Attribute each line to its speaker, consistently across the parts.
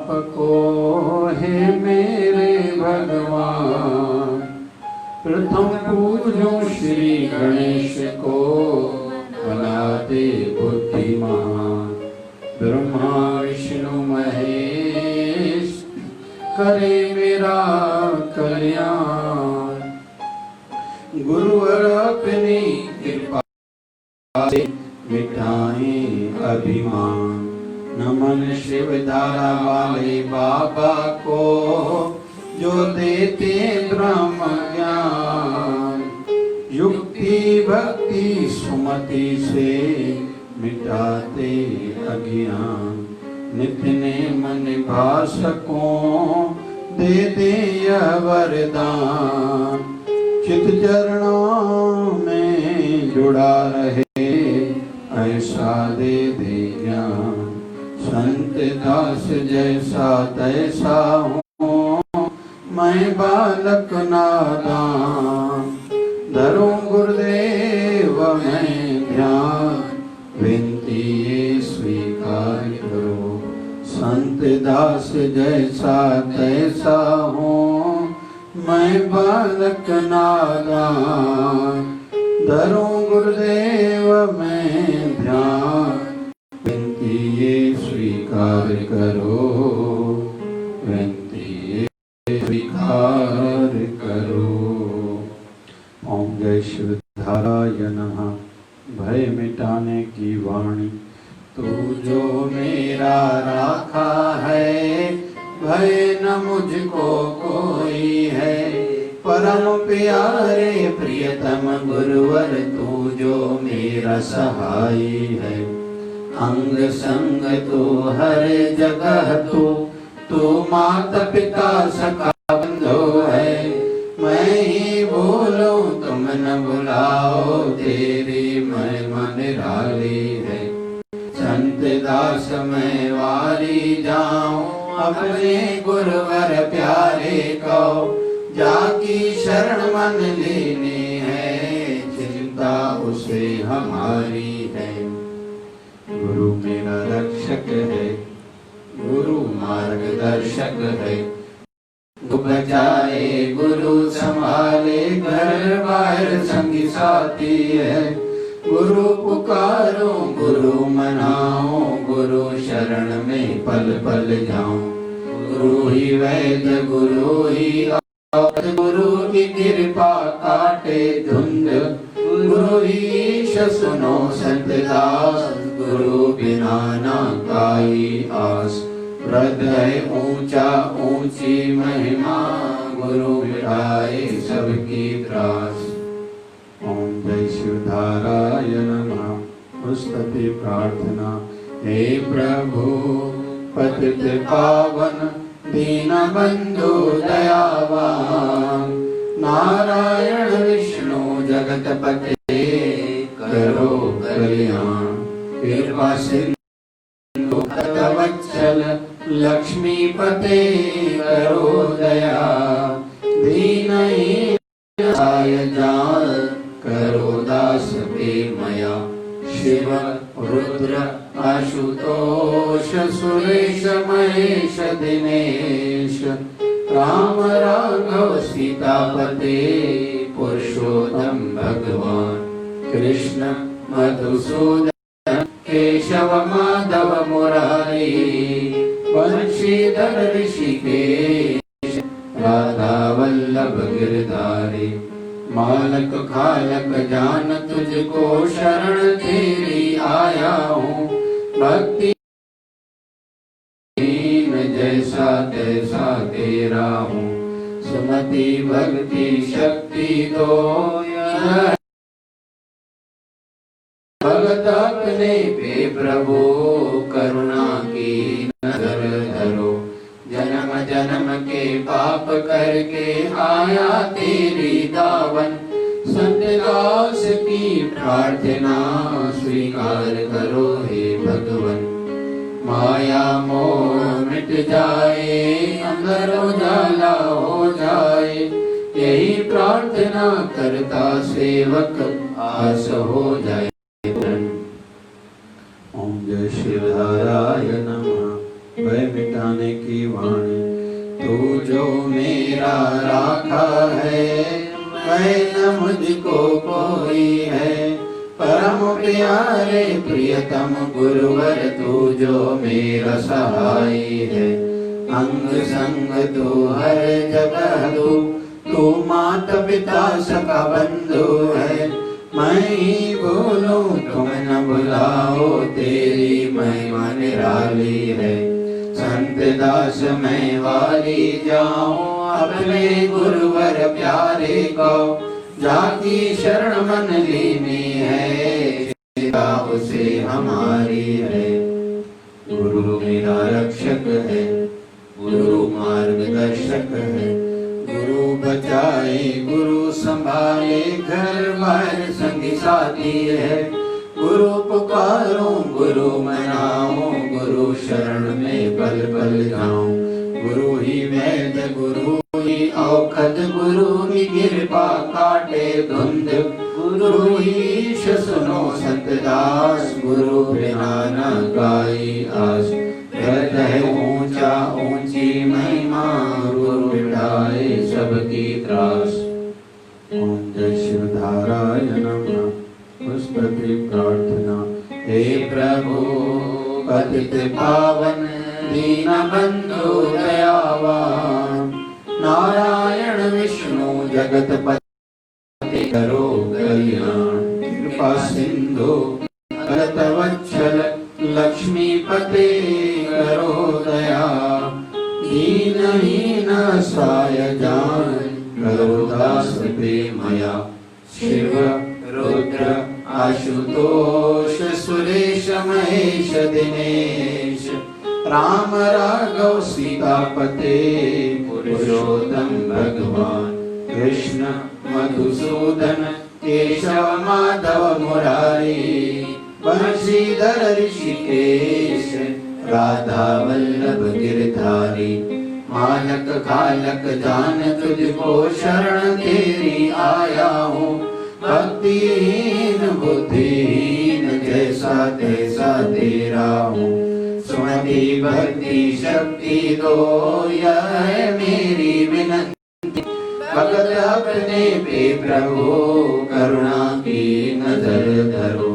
Speaker 1: को हे मेरे भगवान। प्रथम पूजो श्री गणेश को, बनाते बुद्धिमान। ब्रह्मा विष्णु महेश, करे मेरा कल्याण। गुरुवर अपनी कृपा से मिटाए अभिमान। नमन शिव धारा वाले बाबा को, जो देते ब्रह्म ज्ञान। युक्ति भक्ति सुमति से मिटाते अज्ञान। नित्य नेम निभासकों दे दे यह वरदान। चित चरणों में जुड़ा रहे ऐसा दे दे ज्ञान। संत दास जैसा तैसा हूँ मैं बालक नादान। धरो गुरुदेव मैं ध्यान, विनती ये स्वीकार करो। संत दास जैसा तैसा हूँ मैं बालक नादान। धरो गुरुदेव मैं ध्यान, विनती ये स्वीकार करो। विनती ये स्वीकार करो। ओम जय शिवधाराय नमः। भय मिटाने की वाणी, तू जो मेरा राखा है। भय न मुझको कोई है। परम प्यारे प्रियतम गुरुवर, तू जो मेरा सहाय है। अंग संग तू हर जगह तू माता पिता सखा बंधु है। मैं ही बोलूं तुम न बुलाओ, तेरी महिमा निराली है। संत दास मैं वारी जाऊं, अपने गुरुवर प्यारे को। जाकी शरण मन लेनी है, चिंता उसे हमारी है। गुरु मेरा रक्षक है, गुरु मार्गदर्शक है। बचाए गुरु संभाले, घर बाहर संगी साथी है। गुरु पुकारो गुरु मनाओ, गुरु शरण में पल पल जाऊं। गुरु ही वैद्य गुरु ही औषध, गुरु की कृपा काटे धुंध। गुरु ही ईश सुनो संत दास, गुरु बिना ना काई आस। हृदय ऊंचा ऊंची महिमा, गुरु मिटाए सबकी त्रास। ओम जय शिवधाराय नमः। स्तुति प्रार्थना। हे प्रभु पतित पावन, दीन बंधु दयावान। नारायण विष्णु जगतपते, करो कल्याण। कृपा सिंधु भक्तवत्सल, लक्ष्मीपते करो दया। दीनहीन जान, करो दास पे मया। शिव रुद्र आशुतोष, सुरेश महेश दिनेश। राम राघव सीतापते, पुरुषोत्तम भगवान। कृष्ण मधुसूदन, केशव माधव मुरारी। बंशीधर ऋषिकेश, राधा वल्लभ गिरधारी। मालक खालक जान तुझको, शरण तेरी आया हूँ। भक्ति जैसा तैसा तेरा हूँ। सुमति भक्ति शक्ति दो, भगत अपने पे प्रभु। करुणा की नजर धरो, जन्म जन्म के पाप करके आया तेरी दावन। संत दास की प्रार्थना स्वीकार करो हे भगवन। माया मोह मिट जाए, अंदर उजाला हो जाए। यही प्रार्थना करता सेवक, आस हो जाए। ओम जय शिवधाराय नमः। भय मिटाने की वाणी। तू जो मेरा राखा है, वह न मुझको कोई है। परम प्यारे प्रियतम गुरुवर, तू जो मेरा सहाय है। अंग संग तू हर जगह तू माता पिता सखा बंधु है। मैं ही बोलूं तुम न बुलाओ, तेरी महिमा निराली है। संत दास मैं वारी जाऊं, अपने गुरुवर प्यारे को। जाकी शरण मन लीनी है, उसे हमारी है। गुरु मेरा रक्षक है, गुरु मार्गदर्शक है। गुरु बचाए गुरु संभाले, घर बार संगी साथी है। गुरु पुकारो गुरु मनाओ, गुरु शरण में पल पल जाऊं। गुरु ही वेद गुरु ही औखद, गुरु ही कृपा काटे धुंध। गुरु ही ईश सुनो संत दास, गुरु बिना न गाई आस। हृदय ऊंचा ऊंची महिमा, गुरु मिटाए सबकी त्रास। ओम जय शिवधाराय नमः। उस प्रति प्रार्थना। हे प्रभु पतित पावन दीन बंधु दयावान, नारायण विष्णु जगत पति करो कल्याण। कृपा सिंधु भरत वत्सल लक्ष्मीपते करो दया। दीनहीन साय जान, करो दास प्रेमया। शिव रुद्र आशुतोष सुरेश महेश दिनेश। राम राघव सीतापते पुरुषोत्तम भगवान। कृष्ण मधुसूदन केशव माधव मुरारी। बंशीधर ऋषिकेश राधा वल्लभ गिरधारी। मालक खालक जान तुझको शरण तेरी आया हूँ। भक्तिहीन बुद्धिहीन जैसा तैसा तेरा हूँ। सुमति भक्ति शक्ति दो, यह है मेरी विनती। भगत अपने पे प्रभु, करुणा की नजर धरो।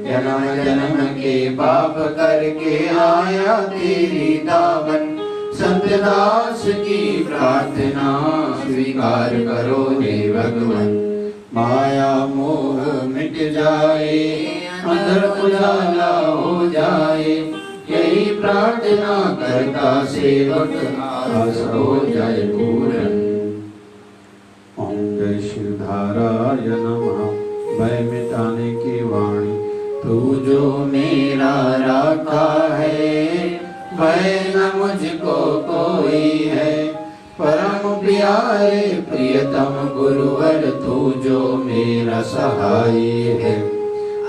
Speaker 1: जन्म जन्म के पाप करके आया तेरी दावन। संत दास की प्रार्थना स्वीकार करो हे भगवान। माया मोह मिट जाए, अंदर उजाला हो जाए। यही प्रार्थना करता सेवक, आस हो जाए पूर्ण। ओम जय शिवधाराय नमः। भय मिटाने की वाणी। तू जो मेरा राखा है, भय न मुझको कोई है। परम प्यारे प्रियतम गुरुवर, तू जो मेरा सहाय है।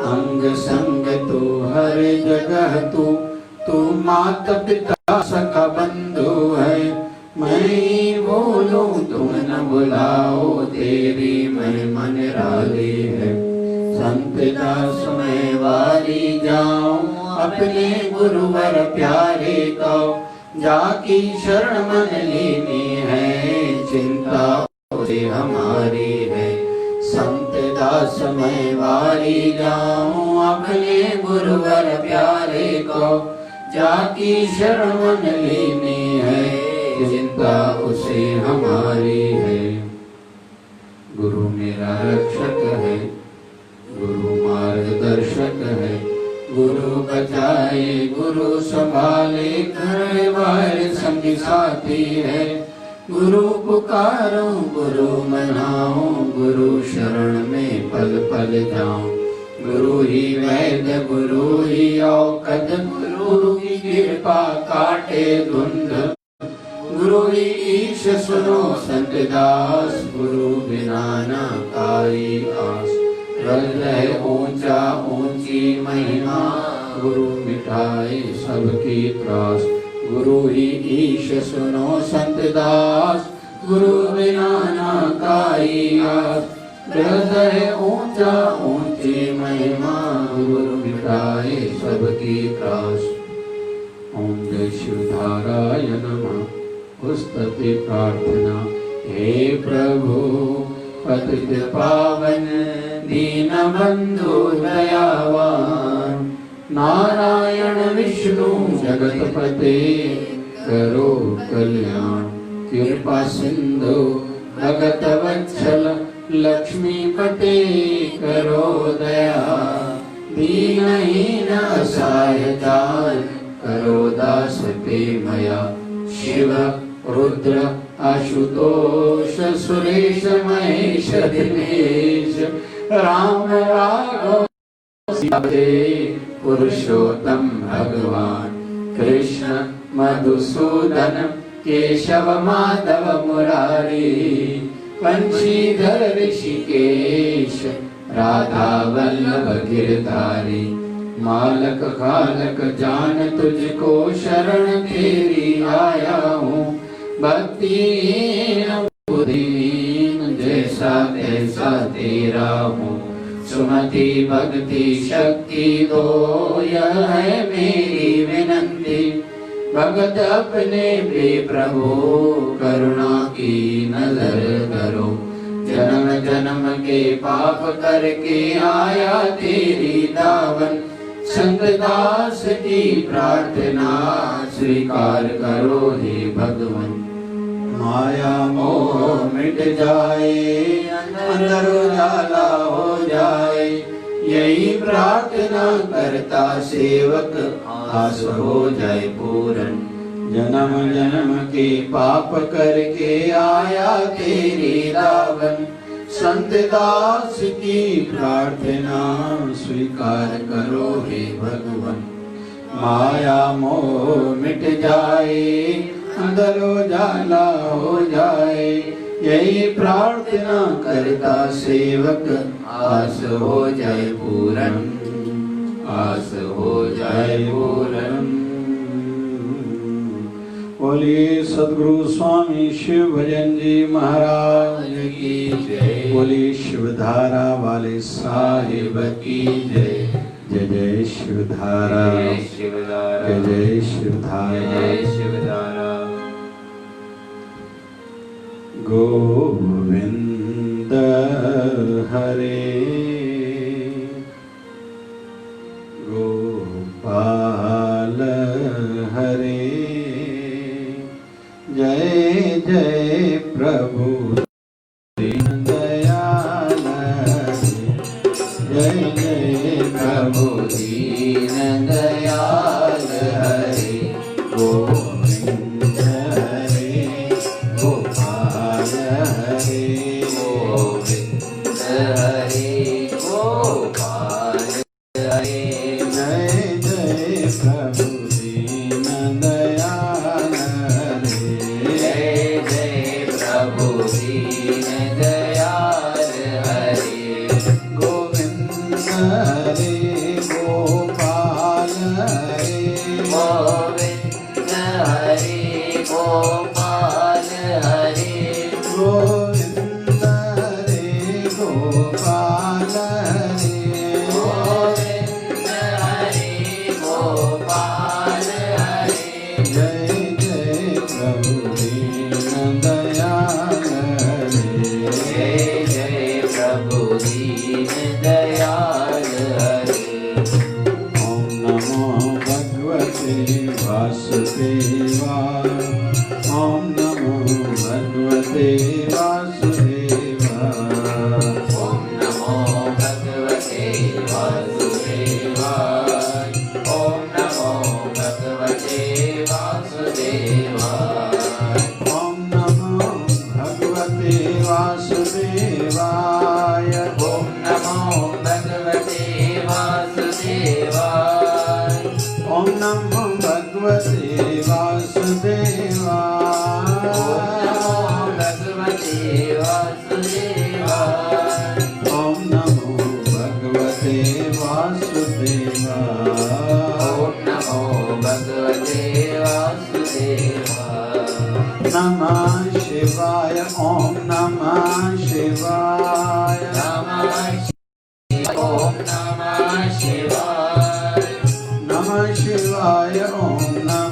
Speaker 1: अंग संग तू हर जगह तू माता पिता सखा बंधु है। मैं ही बोलूं तुम न बुलाओ, तेरी महिमा निराली है। संत दास मैं वारी जाऊं, अपने गुरुवर प्यारे को। जाकी शरण मन लीनी है, चिंता उसे हमारी है। संत दास मैं वारी जाऊं, अपने गुरुवर प्यारे को। जाकी शरण मन लीनी है, चिंता उसे हमारी है। गुरु मेरा रक्षक है, गुरु मार्गदर्शक है। गुरु बचाए गुरु संभाले, घर बार संगी साथी है। गुरु पुकारो गुरु मनाओ, गुरु शरण में पल पल जाऊं। गुरु ही वैद्य गुरु ही औखद, गुरु की कृपा काटे धुंध। गुरु ही ईश सुनो संत दास, गुरु बिना न काई आस। हृदय ऊंचा ऊंची महिमा, गुरु मिटाए सबकी त्रास। गुरु ही ईश सुनो संत दास, गुरु बिना न काई आस। हृदय ऊंचा ऊंची महिमा, गुरु मिटाए सबकी त्रास। ओम जय शिवधाराय नमः। स्तुति प्रार्थना। हे प्रभु पतित पावन दीनबंधु दयावान, नारायण विष्णु जगतपते करो कल्याण। कृपा सिंधु भगत वत्सल लक्ष्मीपते करो दया। दीनहीन असहाय जान करो दास पे मया। शिव रुद्र आशुतोष सुरेश महेश दिनेश, राम राघव पुरुषोत्तम भगवान। कृष्ण मधुसूदन केशव माधव मुरारी, पंचीधर ऋषिकेश राधा वल्लभ गिरधारी। मालक कालक जान तुझको शरण तेरी आया हूँ। भक्तिहीन बुद्धिहीन जैसा तैसा तेरा हूँ। सुमति भक्ति शक्ति दो यह है मेरी विनंती। भगत अपने पे प्रभु करुणा की नजर करो। जन्म जन्म के पाप करके आया तेरी दावन। संत दास की प्रार्थना स्वीकार करो हे भगवन। माया मोह मिट जाए अंदर उजाला हो जाए, यही प्रार्थना करता सेवक आस हो जाए पूरन। जन्म जन्म के पाप करके आया तेरी दावन। संत दास की प्रार्थना स्वीकार करो हे भगवन। माया मोह मिट जाए अंदर उजाला हो जाए, यही प्रार्थना करता सेवक आस हो जाए पूरन। आस हो जाए पूरन। बोलिए सद्गुरु स्वामी शिव भजन जी महाराज की जय। बोलिए शिवधारा वाले साहिब की जय। जय जय शिवधारा, जय शिवधारा, जय जय शिवधारा, जय शिवधारा। गोविंद हरे गोपाल हरे, जय जय प्रभु दीन दयाल। जय जय प्रभु दीन दयाल हरे। गोविंद हरे गोपाल हरे, गोविंद हरे गोपाल हरे। जय जय प्रभु दीन दयाल हरे। जय जय प्रभु दीन दयाल हरे। गोविंद हरे गोपाल हरे, गोविंद हरे गोपाल हरे। गोविंद हरे गोपाल हरे, गोविंद हरे गोपाल हरे। जय जय प्रभु दीन दयाल हरे। जय जय प्रभु दीन दयाल हरे। ओम नमो भगवते वासुदेवाय। ओम नमो भगवते वासुदेवाय। ओम नमो भगवते वासुदेवाय। ओम नमो भगवते वासुदेवाय। ओम नमो भगवते वासुदेवाय। ओम नमो भगवते वासुदेवाय। ओम नमो भगवते वासुदेवाय। ओम नमो भगवते वासुदेवाय। ओम नमो भगवते वासुदेवाय। नमः शिवाय। ओम नमः शिवाय। नमः ओम नमः शिवाय। नमः शिवाय। ओम नमः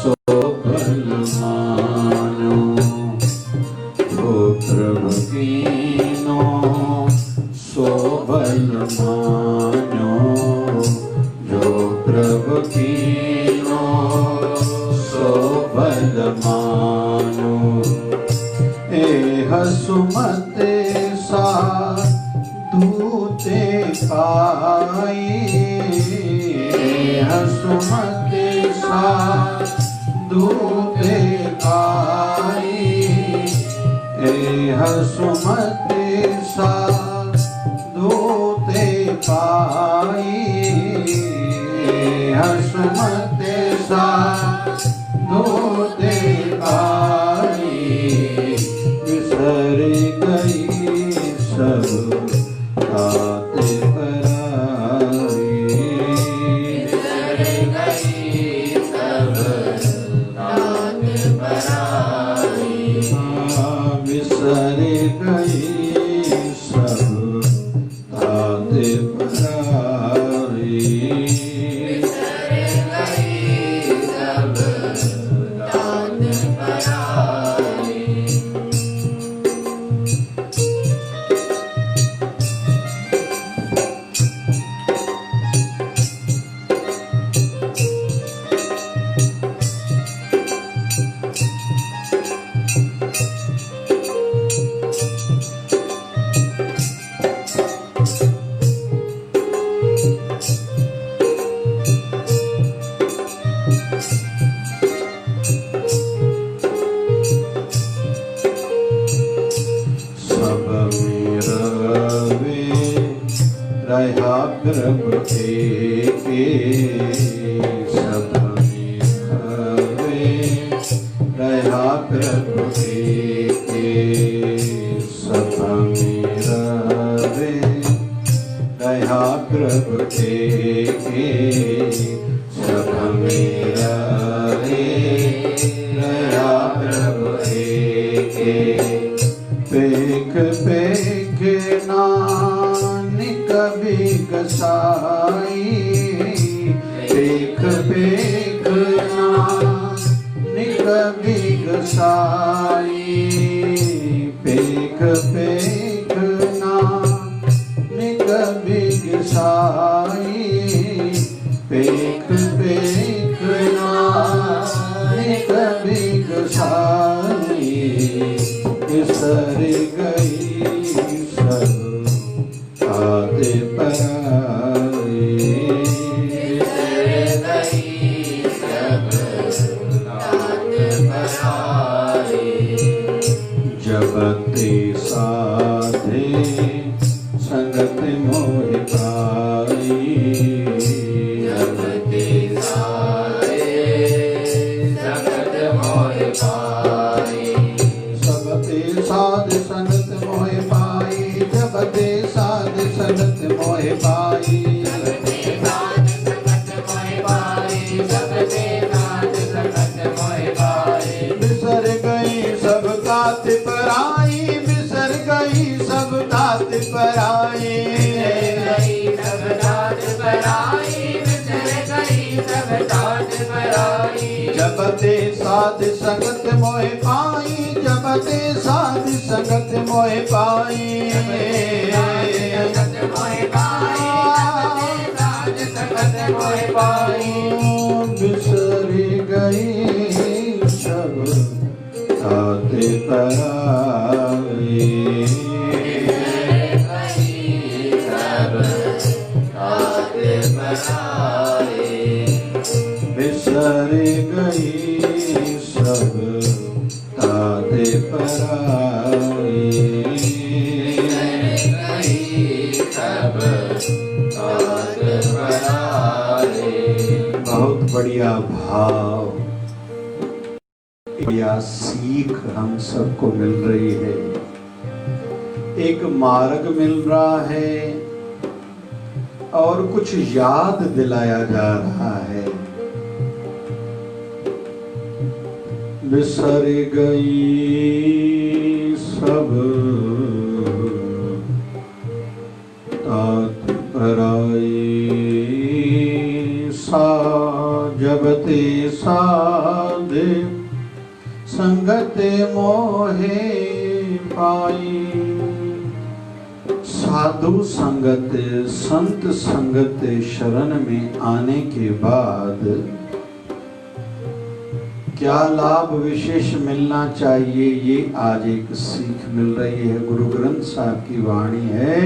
Speaker 1: सो बल मानो, जो प्रभु कीनो सो बल मानो, जो प्रभु कीनो सो बल मानो। ए हसुमते सा दूते पाई, हसुमते सा दूते पाई, ए हसुमते सा दूते पाई, हसुमते सा दूते पाई। बिसर गई सब तात पराई, बिसर गई सब तात पराई, बिसर गई सब तात पराई, बिसर गई सब तात पराई। सब मेरा वे रहा प्रभु एके, सब मेरा वे रहा प्रभु एके, सब मेरा वे रहा प्रभु एके, सब मेरा वे रहा प्रभु एके। पेख पेख नानक बिगसाई, पेख पेख नानक बिगसाई, पेख पेख नानक बिगसाई, पेख पेख नानक बिगसाई। बिसर गई सब तात पराई, बिसर गई सब तात पराई। जब ते साधे संगत मोहि पाई, जब ते साधे संगत मोहि पाई, साध संगत मोह पाई, जब ते साध संगत मोह पाई, जब ते साध संगत मोह पाई, जब ते साध संगत मोह पाई। बिसर गई सब तात पराई, बिसर गई सब तात पराई, सब तात पराई, बिसर गई सब तात पराई। जब ते साध संगत मोह पाई, जब ते साध संगत मोह पाई, संगत मोह पाई, साध संगत मोह पाई। बिसर गई सब तात पराई, बिसर गई सब तात पराई, सब तात पराई। बहुत बढ़िया भाव, बढ़िया सीख हम सबको मिल रही है, एक मार्ग मिल रहा है और कुछ याद दिलाया जा रहा है। बिसर गई सब तात पराई, सा जब ते साध दे संगत मोहे पाई। साधु संगत, संत संगत शरण में आने के बाद क्या लाभ विशेष मिलना चाहिए, ये आज एक सीख मिल रही है। गुरु ग्रंथ साहब की वाणी है,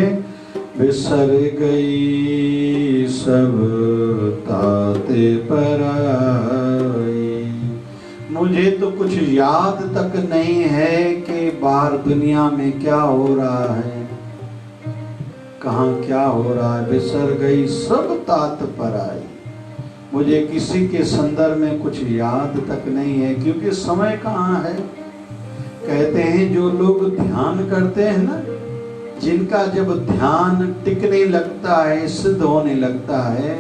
Speaker 1: बिसर गई सब ताते पराई। मुझे तो कुछ याद तक नहीं है कि बाहर दुनिया में क्या हो रहा है, कहाँ क्या हो रहा है। बिसर गई सब तात पराई। मुझे किसी के संदर्भ में कुछ याद तक नहीं है, क्योंकि समय कहाँ है। कहते हैं जो लोग ध्यान करते हैं ना, जिनका जब ध्यान टिकने लगता है, सिद्ध होने लगता है,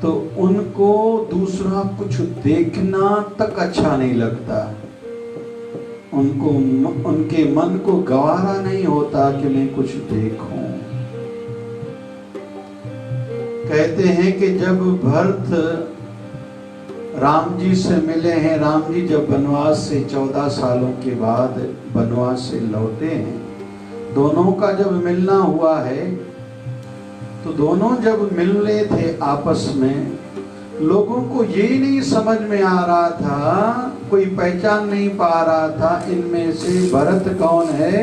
Speaker 1: तो उनको दूसरा कुछ देखना तक अच्छा नहीं लगता। उनको, उनके मन को गवारा नहीं होता कि मैं कुछ देखूं। कहते हैं कि जब भरत राम जी से मिले हैं, राम जी जब वनवास से 14 सालों के बाद वनवास से लौटे हैं, दोनों का जब मिलना हुआ है, तो दोनों जब मिल रहे थे आपस में, लोगों को ये नहीं समझ में आ रहा था, कोई पहचान नहीं पा रहा था इनमें से भरत कौन है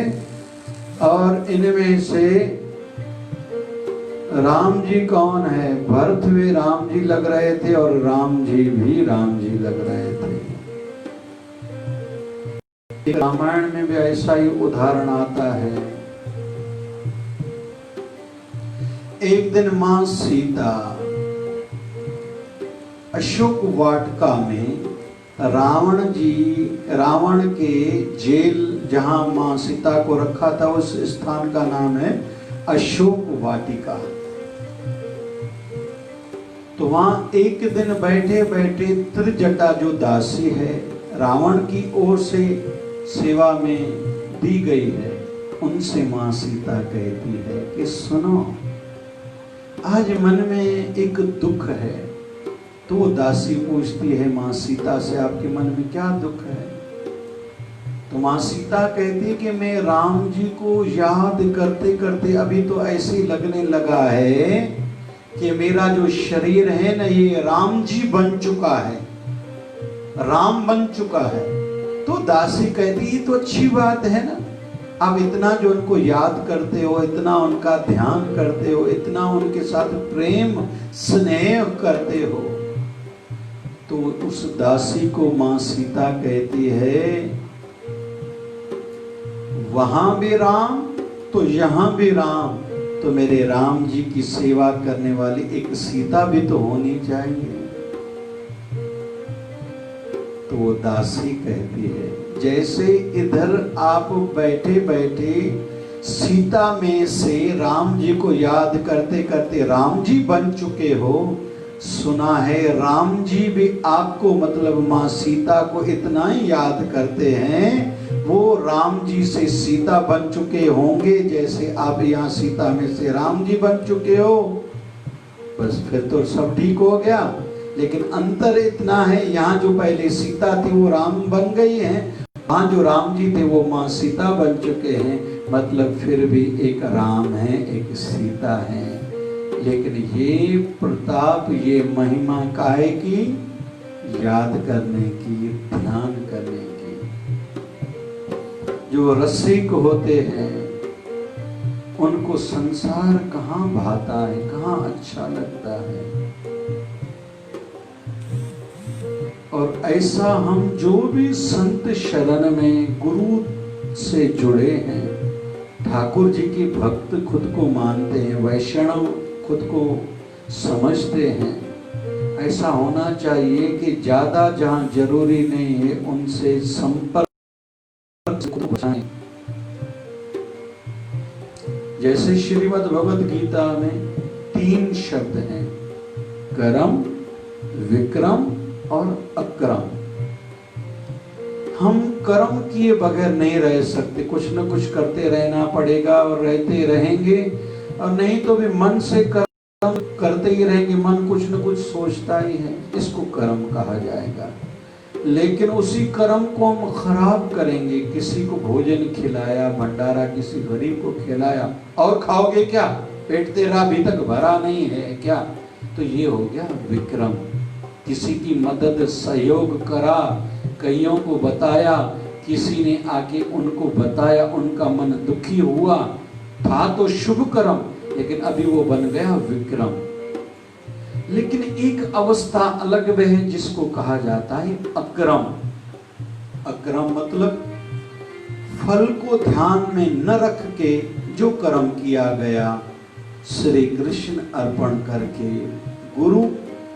Speaker 1: और इनमें से राम जी कौन है। भरत भी राम जी लग रहे थे और राम जी भी राम जी लग रहे थे। रामायण में भी ऐसा ही उदाहरण आता है। एक दिन मां सीता अशोक वाटिका में रावण के जेल जहां मां सीता को रखा था, उस स्थान का नाम है अशोक वाटिका। तो वहां एक दिन बैठे बैठे त्रिजटा जो दासी है, रावण की ओर से सेवा में दी गई है, उनसे मां सीता कहती है कि सुनो, आज मन में एक दुख है। तो वो दासी पूछती है मां सीता से, आपके मन में क्या दुख है। तो मां सीता कहती है कि मैं राम जी को याद करते करते अभी तो ऐसे लगने लगा है कि मेरा जो शरीर है ना, ये राम जी बन चुका है, राम बन चुका है। तो दासी कहती है तो अच्छी बात है ना, आप इतना जो उनको याद करते हो, इतना उनका ध्यान करते हो, इतना उनके साथ प्रेम स्नेह करते हो। तो उस दासी को मां सीता कहती है, वहां भी राम तो यहां भी राम, तो मेरे राम जी की सेवा करने वाली एक सीता भी तो होनी चाहिए। तो वो दासी कहती है, जैसे इधर आप बैठे बैठे सीता में से राम जी को याद करते करते राम जी बन चुके हो, सुना है राम जी भी आपको, मतलब मां सीता को इतना ही याद करते हैं, वो राम जी से सीता बन चुके होंगे जैसे आप यहाँ सीता में से राम जी बन चुके हो। बस फिर तो सब ठीक हो गया। लेकिन अंतर इतना है, यहाँ जो पहले सीता थी वो राम बन गई हैं, वहाँ जो राम जी थे वो माँ सीता बन चुके हैं। मतलब फिर भी एक राम है, एक सीता है। लेकिन ये प्रताप, ये महिमा काहे की? याद करने की, ध्यान करने की। जो रसिक होते हैं उनको संसार कहाँ भाता है, कहाँ अच्छा लगता है। और ऐसा हम जो भी संत शरण में गुरु से जुड़े हैं, ठाकुर जी की भक्त खुद को मानते हैं, वैष्णव खुद को समझते हैं, ऐसा होना चाहिए कि ज्यादा जहाँ जरूरी नहीं है उनसे संपर्क बचाएं। जैसे श्रीमद् भगवद गीता में 3 शब्द हैं, करम, विक्रम और अक्रम। हम कर्म किए बगैर नहीं रह सकते, कुछ न कुछ करते रहना पड़ेगा और रहते रहेंगे। और नहीं तो भी मन से कर्म करते ही रहेंगे, मन कुछ न कुछ सोचता ही है, इसको कर्म कहा जाएगा। लेकिन उसी कर्म को हम खराब करेंगे। किसी को भोजन खिलाया, भंडारा किसी गरीब को खिलाया, और खाओगे क्या? पेट तेरा अभी तक भरा नहीं है क्या? तो ये हो गया विक्रम। किसी की मदद सहयोग करा, कईयों को बताया, किसी ने आके उनको बताया, उनका मन दुखी हुआ, था तो शुभ कर्म, लेकिन अभी वो बन गया विक्रम। लेकिन एक अवस्था अलग में है जिसको कहा जाता है अक्रम। अक्रम मतलब फल को ध्यान में न रख के जो कर्म किया गया, श्री कृष्ण अर्पण करके, गुरु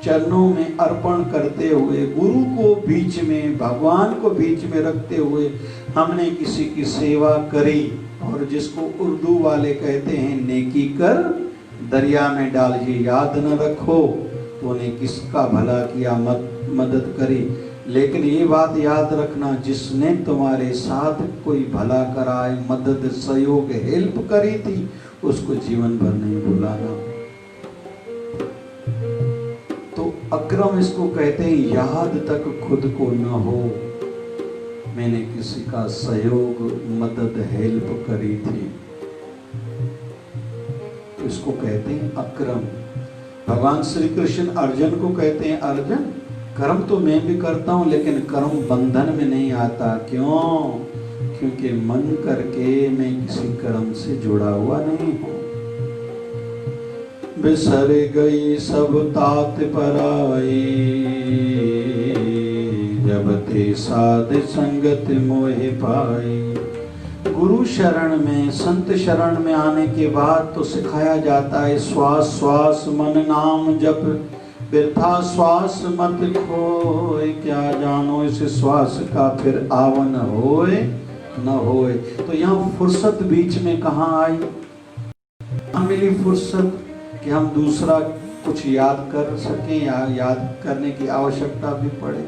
Speaker 1: चरणों में अर्पण करते हुए, गुरु को बीच में, भगवान को बीच में रखते हुए हमने किसी की सेवा करी, और जिसको उर्दू वाले कहते हैं नेकी कर दरिया में डालिए, याद न रखो तूने किसका भला किया, मदद करी। लेकिन ये बात याद रखना, जिसने तुम्हारे साथ कोई भला कराए, मदद, सहयोग, हेल्प करी थी, उसको जीवन भर नहीं भुलाना। तो अक्रम इसको कहते हैं, याद तक खुद को न हो मैंने किसी का सहयोग, मदद, हेल्प करी थी, इसको कहते हैं अक्रम। भगवान श्री कृष्ण अर्जुन को कहते हैं, अर्जुन कर्म तो मैं भी करता हूं, लेकिन कर्म बंधन में नहीं आता। क्यों? क्योंकि मन करके मैं किसी कर्म से जुड़ा हुआ नहीं हूं। बिसर गई सब तात पराई, जब ते साध संगत मोहि पाई। गुरु शरण में, संत शरण में आने के बाद तो सिखाया जाता है, श्वास श्वास मन नाम जप, बिरथा श्वास मत खोए, क्या जानो इस श्वास का फिर आवन होए न होए। तो यहाँ फुर्सत बीच में कहाँ आई? कहाँ मिली फुर्सत कि हम दूसरा कुछ याद कर सकें, या याद करने की आवश्यकता भी पड़े।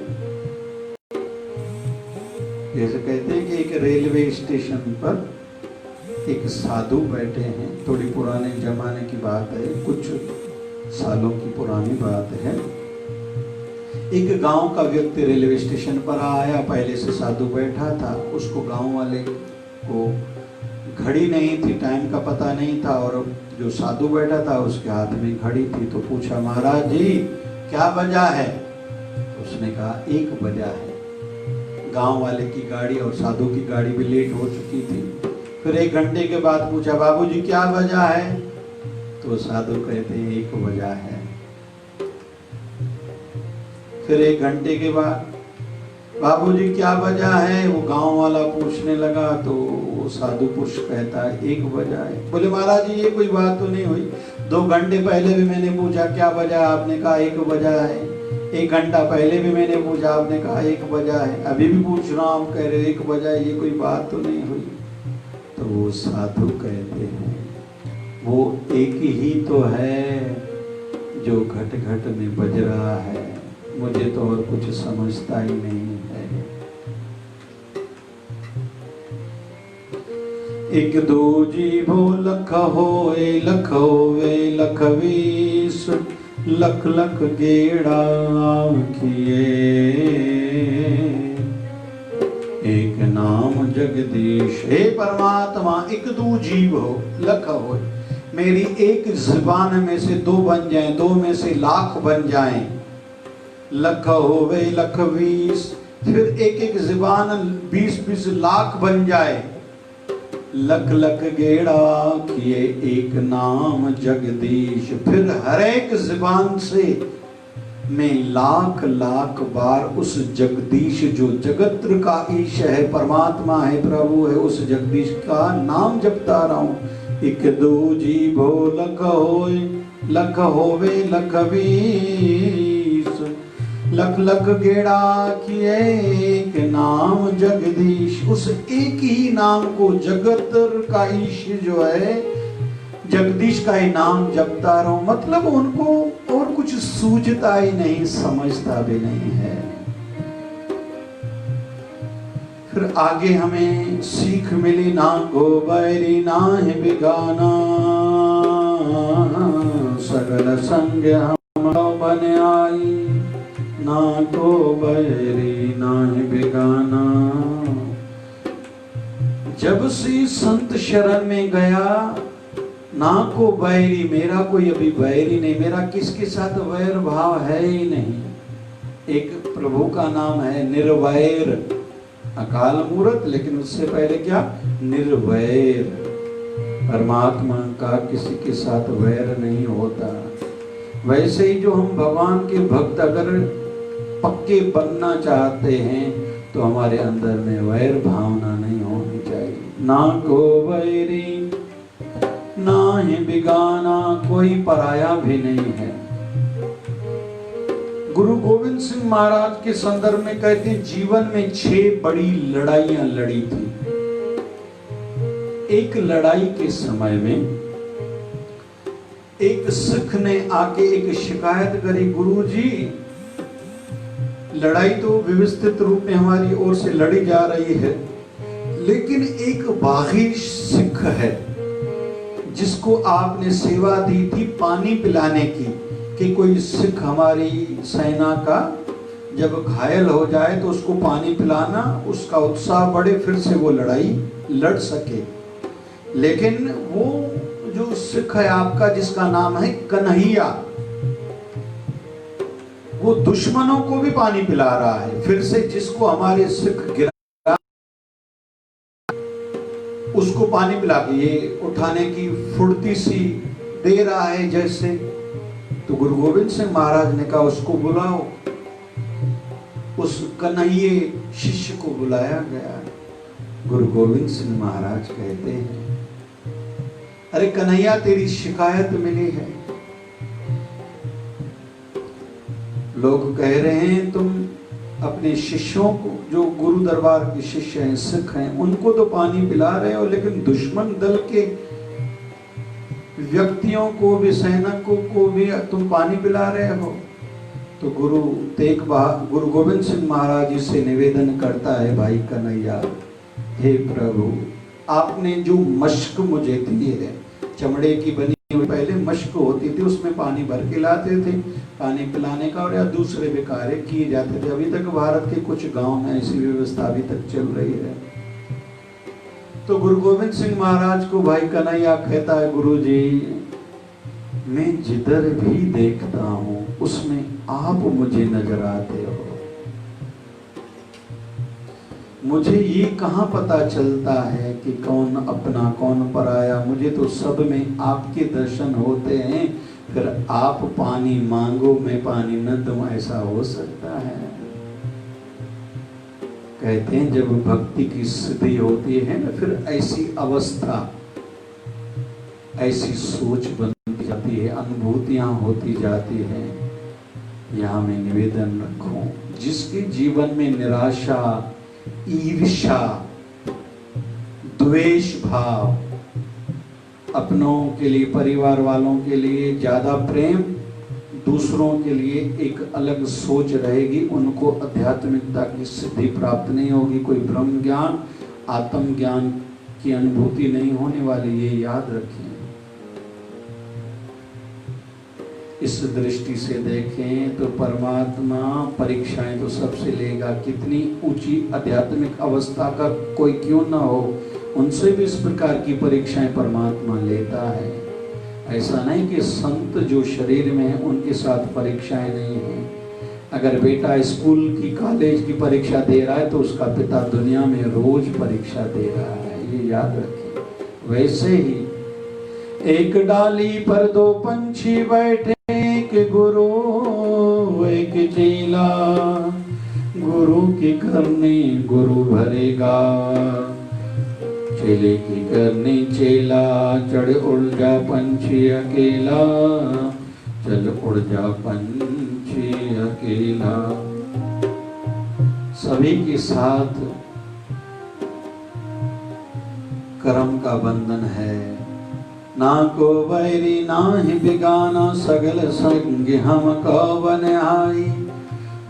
Speaker 1: जैसे कहते हैं कि एक रेलवे स्टेशन पर एक साधु बैठे हैं, थोड़ी पुराने जमाने की बात है, कुछ सालों की पुरानी बात है। एक गांव का व्यक्ति रेलवे स्टेशन पर आया, पहले से साधु बैठा था, उसको गांव वाले को घड़ी नहीं थी, टाइम का पता नहीं था, और जो साधु बैठा था उसके हाथ में घड़ी थी। तो पूछा, महाराज जी क्या बजा है? उसने कहा 1 बजा है। गांव वाले की गाड़ी और साधु की गाड़ी भी लेट हो चुकी थी। फिर 1 घंटे के बाद पूछा, बाबूजी क्या बजा है? तो साधु कहते हैं 1 बजा है। फिर 1 घंटे के बाद, बाबूजी क्या बजा है? वो गांव वाला पूछने लगा, तो वो साधु पुरुष कहता है 1 बजा है। बोले, महाराज जी ये कोई बात तो नहीं हुई, 2 घंटे पहले भी मैंने पूछा क्या बजा, आपने कहा 1 बजा है। 1 घंटा पहले भी मैंने पूछा, आपने कहा 1 बजा है। अभी भी पूछ रहा हूँ, आप कह रहे 1 बजा है, ये कोई बात तो नहीं हुई। तो वो साधु कहते हैं, वो एक ही तो है जो घट घट में बज रहा है, मुझे तो और कुछ समझता ही नहीं है। 1 2 जीवो लख होए, लख होवे लख 20, लख लख गेड़ा किए, एक नाम जगदीश। हे परमात्मा, 1 2 जीव हो, लख हो, मेरी एक जुबान में से 2 बन जाएं, 2 में से लाख बन जाएं, लख होवे लख 20, फिर एक एक जुबान 20-20 लाख बन जाए, लख लख गेड़ा किए एक नाम जगदीश। फिर हर एक जुबान से मैं लाख लाख बार उस जगदीश, जो जगत्र का ईश है, परमात्मा है, प्रभु है, उस जगदीश का नाम जपता रहा हूं। 1 2 जीवो लख होए, लख होवे लख 20, लख लख गेड़ा किए एक नाम जगदीश। उस एक ही नाम को, जगत का ईश जो है, जगदीश का ही नाम जपता रहूं। मतलब उनको और कुछ सूझता ही नहीं, समझता भी नहीं है। फिर आगे हमें सीख मिली, ना गोबैरी ना है बिगाना, सगल संग हम बन आई, ना को बैरी ना ही बेगाना। जब से संत शरण में गया, ना को बैरी, मेरा कोई अभी बैरी नहीं, मेरा किसके साथ वैर भाव है ही नहीं। एक प्रभु का नाम है निर्वैर, अकाल मूर्त, लेकिन उससे पहले क्या, निर्वैर। परमात्मा का किसी के साथ वैर नहीं होता। वैसे ही जो हम भगवान के भक्त अगर पक्के बनना चाहते हैं तो हमारे अंदर में वैर भावना नहीं होनी चाहिए। ना को वैरी ना ही बिगाना, कोई पराया भी नहीं है। गुरु गोविंद सिंह महाराज के संदर्भ में कहते हैं, जीवन में 6 बड़ी लड़ाइयां लड़ी थी। एक लड़ाई के समय में एक सिख ने आके एक शिकायत करी, गुरुजी लड़ाई तो व्यवस्थित रूप में हमारी ओर से लड़ी जा रही है, लेकिन एक बागी सिख है जिसको आपने सेवा दी थी पानी पिलाने की, कि कोई सिख हमारी सेना का जब घायल हो जाए तो उसको पानी पिलाना, उसका उत्साह बढ़े, फिर से वो लड़ाई लड़ सके। लेकिन वो जो सिख है आपका जिसका नाम है कन्हैया, वो दुश्मनों को भी पानी पिला रहा है। फिर से जिसको हमारे सिख गिरा उसको पानी पिला के ये उठाने की फुर्ती सी दे रहा है जैसे। तो गुरु गोविंद सिंह महाराज ने कहा उसको बुलाओ। उस कन्हैये शिष्य को बुलाया गया। गुरु गोविंद सिंह महाराज कहते हैं, अरे कन्हैया तेरी शिकायत मिली है। लोग कह रहे हैं तुम अपने शिष्यों को, जो गुरु दरबार के शिष्य हैं, सिख हैं, उनको तो पानी पिला रहे हो, लेकिन दुश्मन दल के व्यक्तियों को भी, सैनिकों को भी तुम पानी पिला रहे हो। तो गुरु गोविंद सिंह महाराज जी से निवेदन करता है, भाई कन्हैया, हे प्रभु, आपने जो मश्क मुझे दी है, चमड़े की बनी हुई पहले मश्क होती थी, उसमें पानी भर के लाते थे पानी पिलाने का, और या दूसरे भी कार्य किए जाते थे। अभी तक भारत के कुछ गांव में ऐसी व्यवस्था अभी तक चल रही है। तो गुरु गोविंद सिंह महाराज को भाई कन्हैया कहता है, गुरुजी, मैं जिधर भी देखता हूं उसमें आप मुझे नजर आते हो। मुझे ये कहाँ पता चलता है कि कौन अपना कौन पराया, मुझे तो सब में आपके दर्शन होते हैं। फिर आप पानी मांगो मैं पानी न दूं, ऐसा हो सकता है? कहते हैं जब भक्ति की सिद्धि होती है ना, फिर ऐसी अवस्था, ऐसी सोच बनती जाती है, अनुभूतियां होती जाती है। यहाँ मैं निवेदन रखूं, जिसके जीवन में निराशा, ईर्ष्या, द्वेष भाव, अपनों के लिए, परिवार वालों के लिए ज्यादा प्रेम, दूसरों के लिए एक अलग सोच रहेगी, उनको आध्यात्मिकता की सिद्धि प्राप्त नहीं होगी। कोई ब्रह्म ज्ञान, आत्म ज्ञान की अनुभूति नहीं होने वाली, ये याद रखें। इस दृष्टि से देखें तो परमात्मा परीक्षाएं तो सबसे लेगा। कितनी ऊंची आध्यात्मिक अवस्था का कोई क्यों ना हो, उनसे भी इस प्रकार की परीक्षाएं परमात्मा लेता है। ऐसा नहीं कि संत जो शरीर में है उनके साथ परीक्षाएं नहीं है। अगर बेटा स्कूल की, कॉलेज की परीक्षा दे रहा है तो उसका पिता दुनिया में रोज परीक्षा दे रहा है, ये याद रखें। वैसे ही एक डाली पर 2 पंछी बैठे, एक गुरु एक चेला, गुरु की करनी गुरु भरेगा, चेले की करनी चेला, चढ़ उड़ जा पंछी अकेला, चल उड़ जा पंछी अकेला। सभी के साथ कर्म का बंधन है। ना को बैरी ना ही बिगाना, सगल संग हम कवन आई।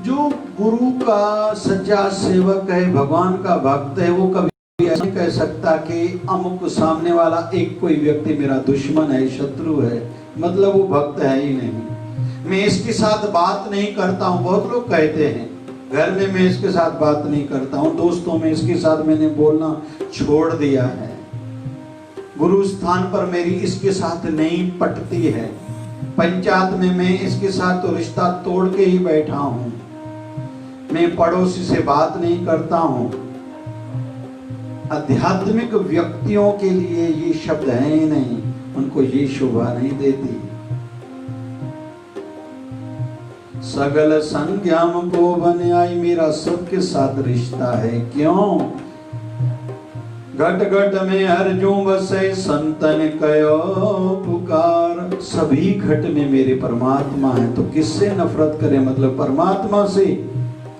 Speaker 1: जो गुरु का सच्चा सेवक है, भगवान का भक्त है, वो कभी ऐसा नहीं कह सकता कि अमुक सामने वाला एक कोई व्यक्ति मेरा दुश्मन है, शत्रु है, मतलब वो भक्त है ही नहीं। मैं इसके साथ बात नहीं करता हूँ। बहुत लोग कहते हैं घर में मैं इसके साथ बात नहीं करता हूँ, दोस्तों में इसके साथ मैंने बोलना छोड़ दिया है, गुरु स्थान पर मेरी इसके साथ नहीं पटती है, पंचायत में मैं इसके साथ तो रिश्ता तोड़ के ही बैठा हूँ, मैं पड़ोसी से बात नहीं करता हूँ। आध्यात्मिक व्यक्तियों के लिए ये शब्द है ही नहीं, उनको ये शोभा नहीं देती। सगल संज्ञाम को बन आई, मेरा सबके साथ रिश्ता है। क्यों? घट घट में अर्जू बसे संतन कयो पुकार। सभी घट में मेरे परमात्मा है, तो किससे नफरत करे? मतलब परमात्मा से।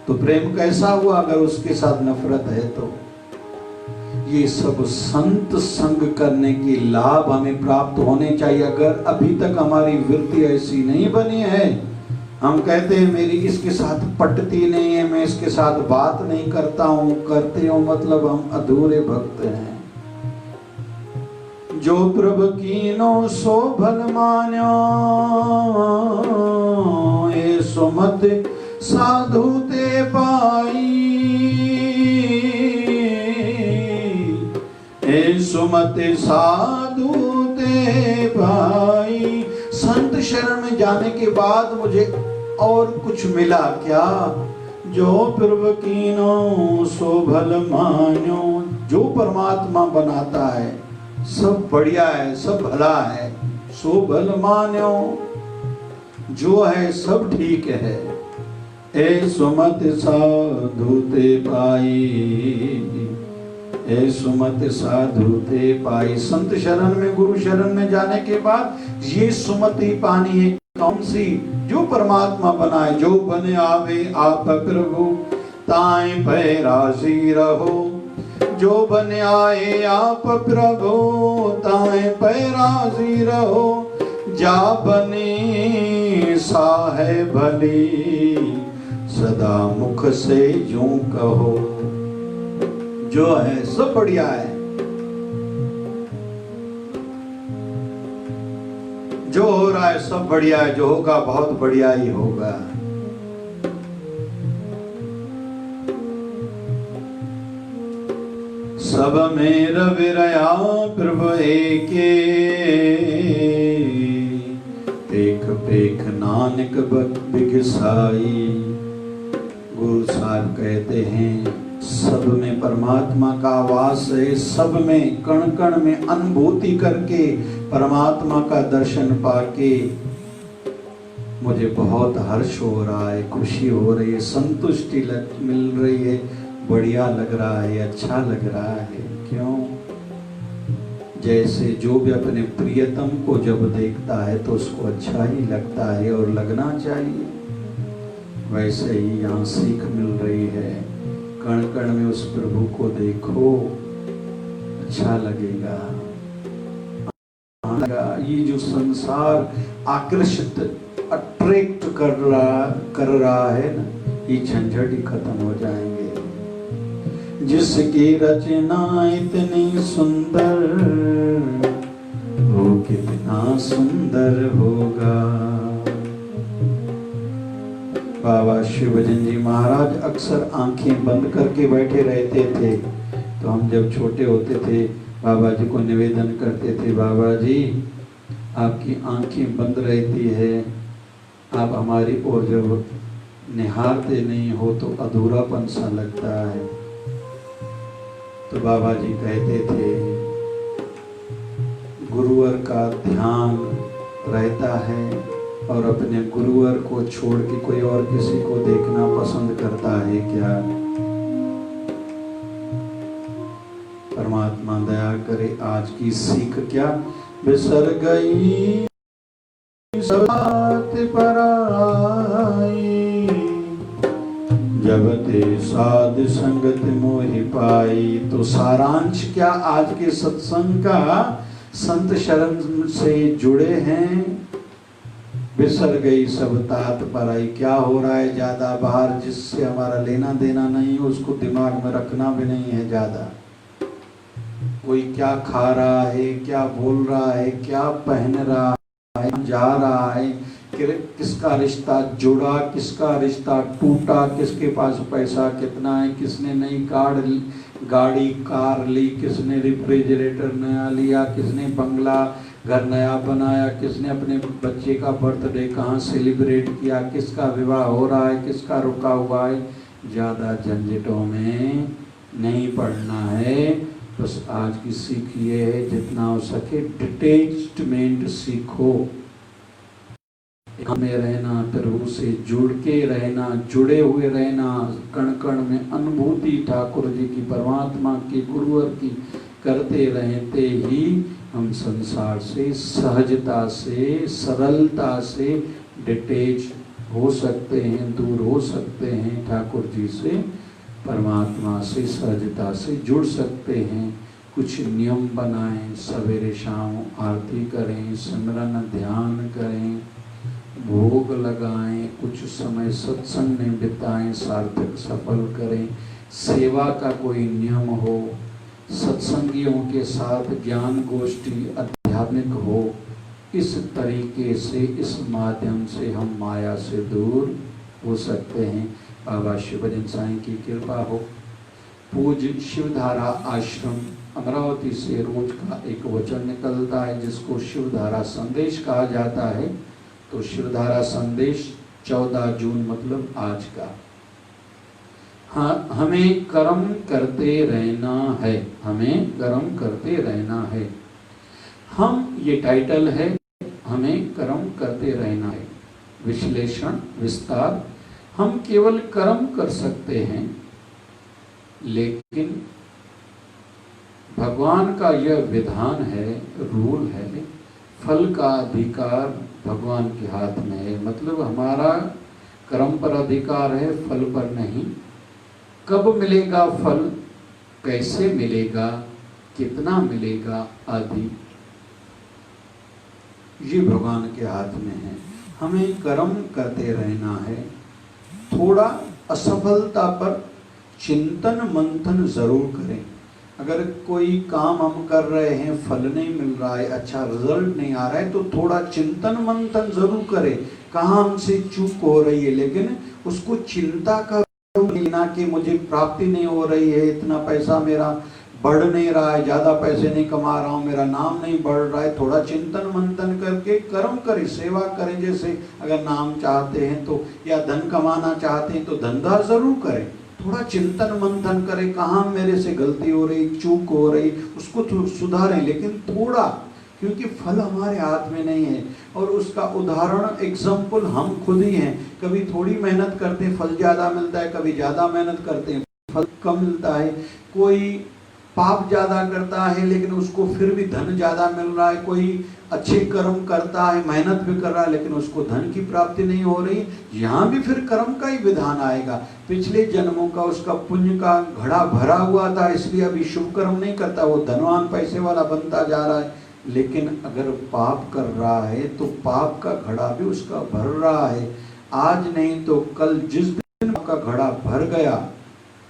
Speaker 1: तो प्रेम कैसा हुआ अगर उसके साथ नफरत है? तो ये सब संत संग करने के लाभ हमें प्राप्त होने चाहिए। अगर अभी तक हमारी वृत्ति ऐसी नहीं बनी है, हम कहते हैं मेरी इसके साथ पटती नहीं है, मैं इसके साथ बात नहीं करता हूँ, करते हो मतलब हम अधूरे भक्त हैं। जो प्रभु कीनो सो भल मान्यो, ए सुमत साधु ते पाई, ए सुमत साधु ते पाई। संत शरण में जाने के बाद मुझे और कुछ मिला क्या? जो प्रभु कीनो सो भल मान्यो, जो परमात्मा बनाता है सब बढ़िया है, सब भला है। सो भल मान्यो, जो है सब ठीक है। ए सुमत साधु ते पाई, ए सुमत साधु ते पाई। संत शरण में, गुरु शरण में जाने के बाद ये सुमति पानी है। कौन सी? जो परमात्मा बनाए। जो बने आवे आप प्रभु, ताए पे राजी रहो। जो बने आए आप प्रभु, ताए पे राजी रहो। जा बने सा है भली, सदा मुख से यूं कहो। जो है सब बढ़िया है, जो हो रहा है सब बढ़िया है, जो होगा बहुत बढ़िया ही होगा। सब में रवि रया प्रभु एके, पेख पेख नानक बिगसाई। गुरु साहब कहते हैं सब में परमात्मा का वास है, सब में कण कण में अनुभूति करके परमात्मा का दर्शन पाके मुझे बहुत हर्ष हो रहा है, खुशी हो रही है, संतुष्टि मिल रही है, बढ़िया लग रहा है, अच्छा लग रहा है। क्यों? जैसे जो भी अपने प्रियतम को जब देखता है तो उसको अच्छा ही लगता है और लगना चाहिए, वैसे ही यहाँ सीख मिल रही है। कण कण में उस प्रभु को देखो, अच्छा लगेगा। ये जो संसार आकर्षित अट्रैक्ट कर रहा है ना, ये झंझट ही खत्म हो जाएंगे। जिसकी रचना इतनी सुंदर, वो कितना सुंदर होगा। बाबा शिवभजन जी महाराज अक्सर आंखें बंद करके बैठे रहते थे। तो हम जब छोटे होते थे बाबा जी को निवेदन करते थे, बाबा जी आपकी आंखें बंद रहती है, आप हमारी ओर जब निहारते नहीं हो तो अधूरापन सा लगता है। तो बाबा जी कहते थे गुरुवर का ध्यान रहता है और अपने गुरुवर को छोड़ के कोई और किसी को देखना पसंद करता है क्या? परमात्मा दया करे। आज की सीख क्या? बिसर गई सब बात पराई, जब ते साध संगत मोहि पाई। तो सारांश क्या आज के सत्संग का? संत शरण से जुड़े हैं, बिसर गई सब तात पराई। क्या हो रहा है ज्यादा बाहर, जिससे हमारा लेना देना नहीं, उसको दिमाग में रखना भी नहीं है ज्यादा। कोई क्या खा रहा है, क्या बोल रहा है, क्या पहन रहा है, जा रहा है, किसका रिश्ता जुड़ा, किसका रिश्ता टूटा, किसके पास पैसा कितना है, किसने नई गाड़ी कार ली, किसने रेफ्रिजरेटर नया लिया, किसने बंगला घर नया बनाया, किसने अपने बच्चे का बर्थडे कहाँ सेलिब्रेट किया, किसका विवाह हो रहा है, किसका रुका हुआ है। ज़्यादा झंझटों में नहीं पड़ना है। बस आज की सीख ये है, जितना हो सके डिटैचमेंट सीखो, में रहना, प्रभु से जुड़ के रहना, जुड़े हुए रहना, कण कण में अनुभूति ठाकुर जी की, परमात्मा की, गुरुवर की करते रहते ही हम संसार से सहजता से, सरलता से डिटैच हो सकते हैं, दूर हो सकते हैं, ठाकुर जी से, परमात्मा से सहजता से जुड़ सकते हैं। कुछ नियम बनाएं, सवेरे शाम आरती करें, सिमरन ध्यान करें, भोग लगाएं, कुछ समय सत्संग में बिताएं, सार्थक सफल करें। सेवा का कोई नियम हो, सत्संगियों के साथ ज्ञान गोष्ठी आध्यात्मिक हो। इस तरीके से, इस माध्यम से हम माया से दूर हो सकते हैं। बाबा शिवभजन साईं की कृपा हो। पूज्य शिवधारा आश्रम अमरावती से रोज का एक वचन निकलता है जिसको शिवधारा संदेश कहा जाता है। तो शिवधारा संदेश 14 जून मतलब आज का। हाँ, हमें कर्म करते रहना है, हमें कर्म करते रहना है। हम, ये टाइटल है, हमें कर्म करते रहना है। विश्लेषण विस्तार, हम केवल कर्म कर सकते हैं, लेकिन भगवान का यह विधान है, रूल है, फल का अधिकार भगवान के हाथ में है। मतलब हमारा कर्म पर अधिकार है, फल पर नहीं। कब मिलेगा फल, कैसे मिलेगा, कितना मिलेगा आदि, ये भगवान के हाथ में है। हमें कर्म करते रहना है। थोड़ा असफलता पर चिंतन मंथन जरूर करें। अगर कोई काम हम कर रहे हैं, फल नहीं मिल रहा है, अच्छा रिजल्ट नहीं आ रहा है, तो थोड़ा चिंतन मंथन जरूर करें, कहाँ हमसे चूक हो रही है। लेकिन उसको चिंता का लेना कि मुझे प्राप्ति नहीं हो रही है, इतना पैसा मेरा बढ़ नहीं रहा है, ज़्यादा पैसे नहीं कमा रहा हूँ, मेरा नाम नहीं बढ़ रहा है। थोड़ा चिंतन मंथन करके कर्म करें, सेवा करें। जैसे अगर नाम चाहते हैं तो, या धन कमाना चाहते हैं तो धंधा जरूर करें। थोड़ा चिंतन मंथन करें, कहाँ मेरे से गलती हो रही, चूक हो रही, उसको सुधारें। लेकिन थोड़ा, क्योंकि फल हमारे हाथ में नहीं है। और उसका उदाहरण, एग्जाम्पल हम खुद ही हैं। कभी थोड़ी मेहनत करते हैं, फल ज़्यादा मिलता है, कभी ज़्यादा मेहनत करते हैं, फल कम मिलता है। कोई पाप ज़्यादा करता है लेकिन उसको फिर भी धन ज़्यादा मिल रहा है। कोई अच्छे कर्म करता है, मेहनत भी कर रहा है, लेकिन उसको धन की प्राप्ति नहीं हो रही। यहाँ भी फिर कर्म का ही विधान आएगा। पिछले जन्मों का उसका पुण्य का घड़ा भरा हुआ था, इसलिए अभी शुभ कर्म नहीं करता, वो धनवान पैसे वाला बनता जा रहा है। लेकिन अगर पाप कर रहा है तो पाप का घड़ा भी उसका भर रहा है। आज नहीं तो कल, जिस दिन का घड़ा भर गया,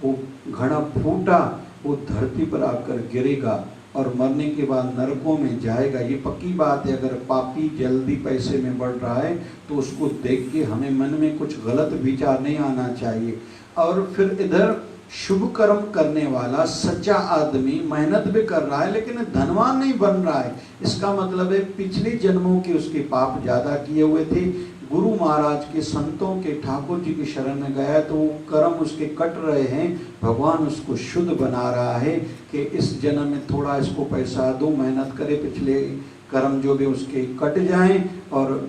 Speaker 1: वो घड़ा फूटा, वो धरती पर आकर गिरेगा और मरने के बाद नरकों में जाएगा। ये पक्की बात है। अगर पापी जल्दी पैसे में बढ़ रहा है तो उसको देख के हमें मन में कुछ गलत विचार नहीं आना चाहिए। और फिर इधर शुभ कर्म करने वाला सच्चा आदमी मेहनत भी कर रहा है लेकिन धनवान नहीं बन रहा है। इसका मतलब है पिछले जन्मों के उसके पाप ज़्यादा किए हुए थे। गुरु महाराज के, संतों के, ठाकुर जी की शरण में गया तो वो कर्म उसके कट रहे हैं। भगवान उसको शुद्ध बना रहा है कि इस जन्म में थोड़ा इसको पैसा दो, मेहनत करे, पिछले कर्म जो भी उसके कट जाएं, और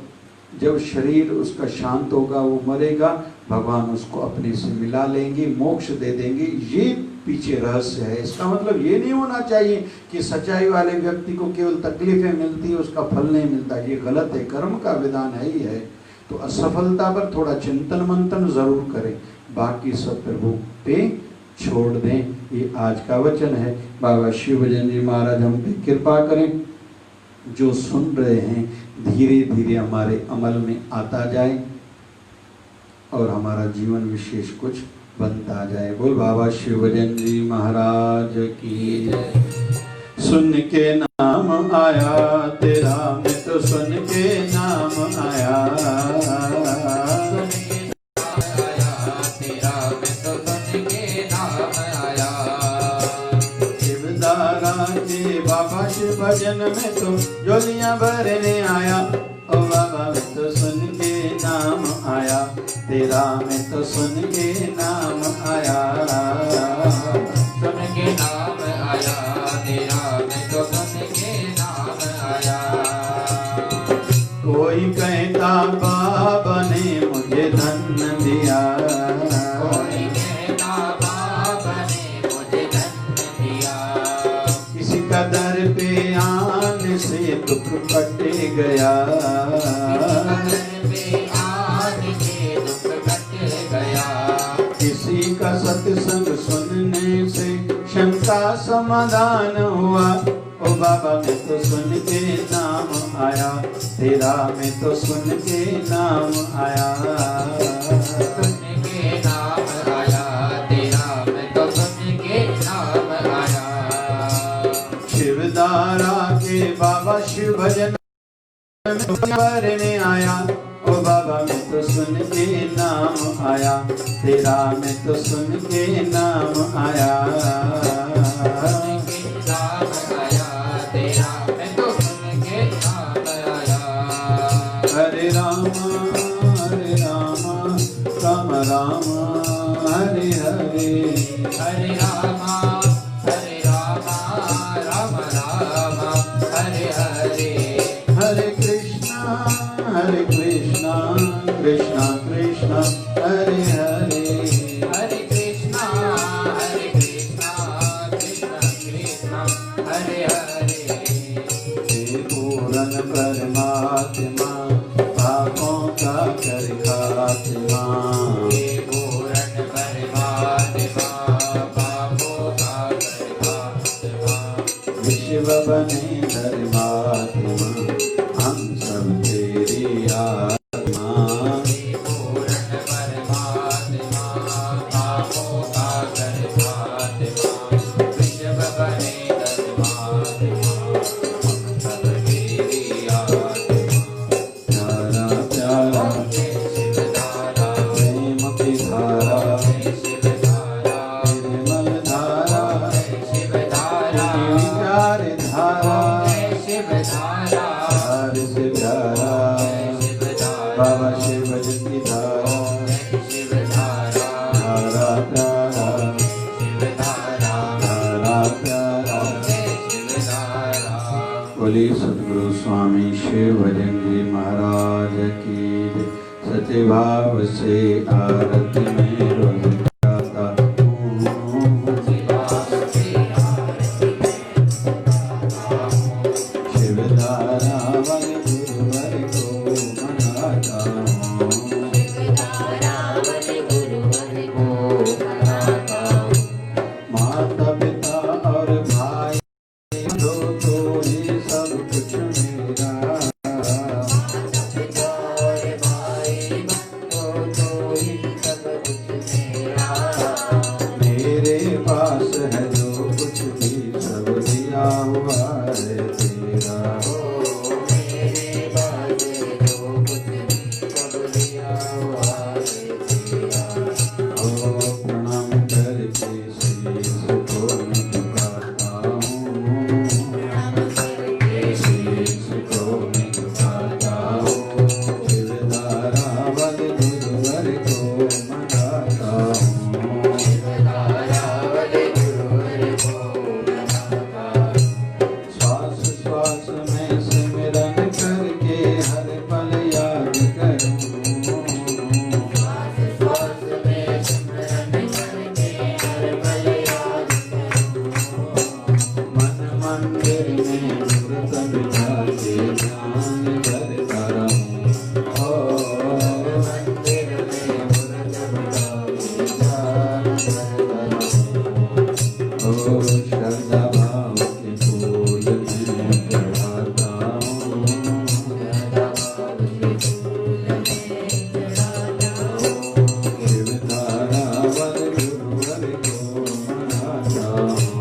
Speaker 1: जब शरीर उसका शांत होगा, वो मरेगा, भगवान उसको अपने से मिला लेंगे, मोक्ष दे देंगे। ये पीछे रहस्य है। इसका मतलब ये नहीं होना चाहिए कि सच्चाई वाले व्यक्ति को केवल तकलीफें मिलती है, उसका फल नहीं मिलता। ये गलत है, कर्म का विधान है ही है। तो असफलता पर थोड़ा चिंतन मंथन जरूर करें, बाकी सब प्रभु पे छोड़ दें। ये आज का वचन है। बाबा शिवभजन जी महाराज हम पे कृपा करें। जो सुन रहे हैं धीरे धीरे हमारे अमल में आता जाए और हमारा जीवन विशेष कुछ बनता जाए। बोल बाबा शिवभजन जी महाराज की जय। सुन के नाम नाम आया, तेरा मैं तो सुन के नाम आया। बाबा शिव भजन में तो झोलियां भरने आया। ओ बाबा मैं तो सुन के नाम आया, तेरा मैं तो सुन के नाम आया।
Speaker 2: सुन के नाम आया, तेरा मैं तो सुन के नाम आया।
Speaker 1: कोई कहता बाबा ने मुझे धन दिया,
Speaker 2: कोई कहता बाबा ने मुझे धन दिया।
Speaker 1: किसी का दर पे आने से दुख कट गया, किसी का सत्संग सुनने से शंका समाधान हुआ। ओ बाबा मैं तो सुन के नाम आया, तेरा मैं तो सुन के नाम आया।
Speaker 2: सुन के नाम आया, तेरा मैं तो सुन के नाम आया।
Speaker 1: शिवधारा के बाबा शिव भजन भरने आया। ओ बाबा मैं तो सुन के नाम आया, तेरा मैं तो सुन के नाम आया।
Speaker 2: सुन के नाम आया, तेरा मैं तो सुन के नाम आया।
Speaker 1: हरे राम राम राम हरे हरे,
Speaker 2: हरे राम राम राम हरे हरे।
Speaker 1: हरे कृष्णा कृष्णा कृष्णा हरे हरे।
Speaker 2: हरे कृष्णा कृष्णा कृष्णा हरे हरे।
Speaker 1: हे पूर्ण परमात्मा पापों का कर खात्मा,
Speaker 2: हे पूर्ण परमात्मा पापों का कर खात्मा।
Speaker 1: विश्व बने धर्मात्मा हम सब तेरी आत्मा।
Speaker 2: हे पूर्ण परमात्मा पापों का कर खात्मा। विश्व बने धर्मात्मा हम सब तेरी आत्मा।
Speaker 1: प्यारा प्यारा
Speaker 2: शिवधारा
Speaker 1: प्रेम की धारा,
Speaker 2: शिवधारा
Speaker 1: निर्मल धारा
Speaker 2: शिवधारा
Speaker 1: विचार धारा,
Speaker 2: शिवधारा
Speaker 1: प्यार से प्यारा बाबा शिव भजन की धारा।
Speaker 2: शिवधारा
Speaker 1: धारा प्यारा
Speaker 2: शिवधारा
Speaker 1: धारा प्यारा।
Speaker 2: शिवधारा।
Speaker 1: बोली सतगुरु स्वामी शिव भजन जी महाराज की जय। सच्चे भाव से आरती में रोज गाता हूँ। शिवधारा वाले गुरुवर को मनाता हूँ। माता पिता और भाई दो तो ही सब कुछ मेरा। मेरे पास है जो कुछ भी सब दिया हुआ है तेरा। ओ प्रणाम करके शीश को मैं झुकाता हूँ, शीश को मैं झुकाता हूँ। शिवधारा वाले गुरुवर को मनाता हूँ। श्वास श्वास में सिमरन करके हर पल याद करूँ। मन मंदिर में मूर्त बिठा के ध्यान करता रहूं। ओ मंदिर में मूर्त बिठा के ध्यान करता रहूं। ओ श्रद्धा भाव के फूल में चढ़ाता हूँ। शिवधारा वाले गुरुवर को मनाता हूँ।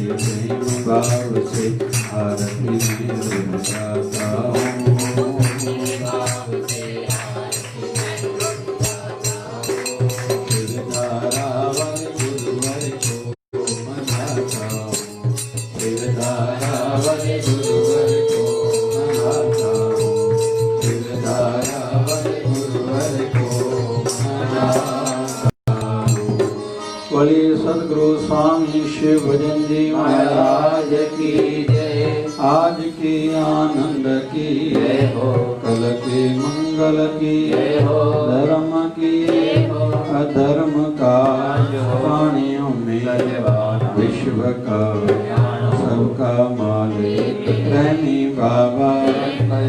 Speaker 1: प्रेम भाव से आरती में रुक जाता हूँ। शिवधारा वाले गुरुवर को मनाता हूँ। शिवधारा वाले गुरुवर को मनाता हूँ। शिवधारा वाले गुरुवर को मनाता हूँ। बोलिए सद्गुरु स्वामी शिव भजन जी महाराज की जय। आज की आनंद की जय हो, कल के मंगल की जय हो, धर्म की जय हो, अधर्म का प्राणियों में विश्व का सबका मालिक प्रेमी बाबा।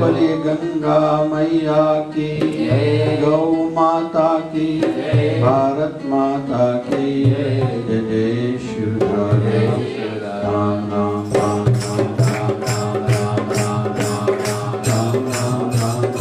Speaker 1: बोलिए गंगा मैया की जय, गौ माता की जय, भारत माता की जय। जय जय शिवधारा। राम राम राम राम राम राम राम राम राम राम राम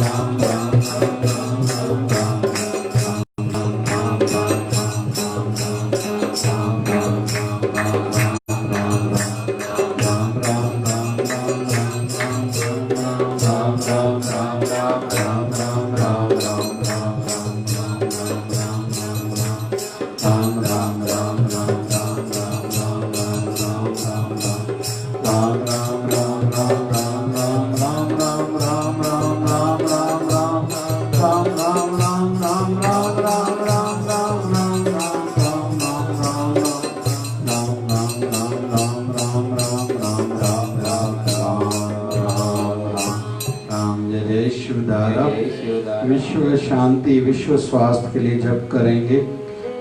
Speaker 1: राम राम विश्व शांति विश्व स्वास्थ्य के लिए जप करेंगे।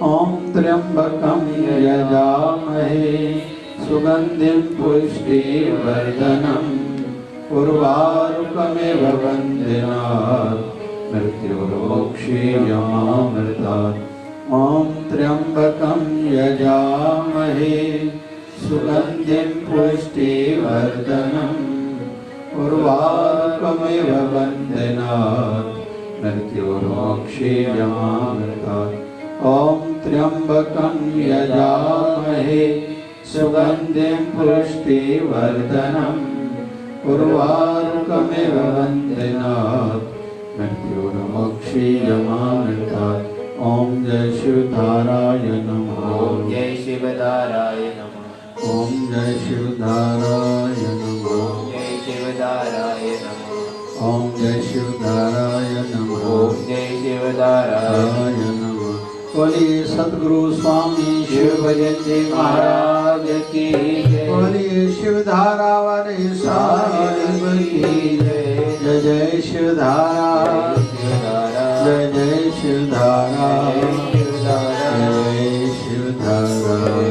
Speaker 1: ओम त्र्यंबकं यजामहे सुगंधिं पुष्टिवर्धनम् उर्वारुकमेव वन्देनात् मृत्युर्मोक्षीयमामृतात्। ओम त्र्यंबकं यजामहे सुगंधिं पुष्टिवर्धनम् उर्वारुकमेव वन्देनात् मृत्युर्मोक्षीयमामृतात्। ओम त्र्यंबकं यजामहे सुगंधिं पुष्टिवर्धनम् उर्वारुकमेव वन्देनात् मृत्युर्मोक्षीयमामृतात्। ओम जय शिवधाराय नमः।
Speaker 2: ओम जय शिवधाराय नमः।
Speaker 1: ओम जय शिवधाराय नमः।
Speaker 2: ओम जय शिवधाराय नमः।
Speaker 1: ओम जय शिवधाराय नमः।
Speaker 2: ओम जय शिवधाराय
Speaker 1: नमः। बोलिए सद्गुरु स्वामी शिव भजन जी महाराज की जय। बोलिए शिवधारा वाले साहिब की जय। जय जय शिवधारा, जय जय शिवधारा, जय जय शिवधारा।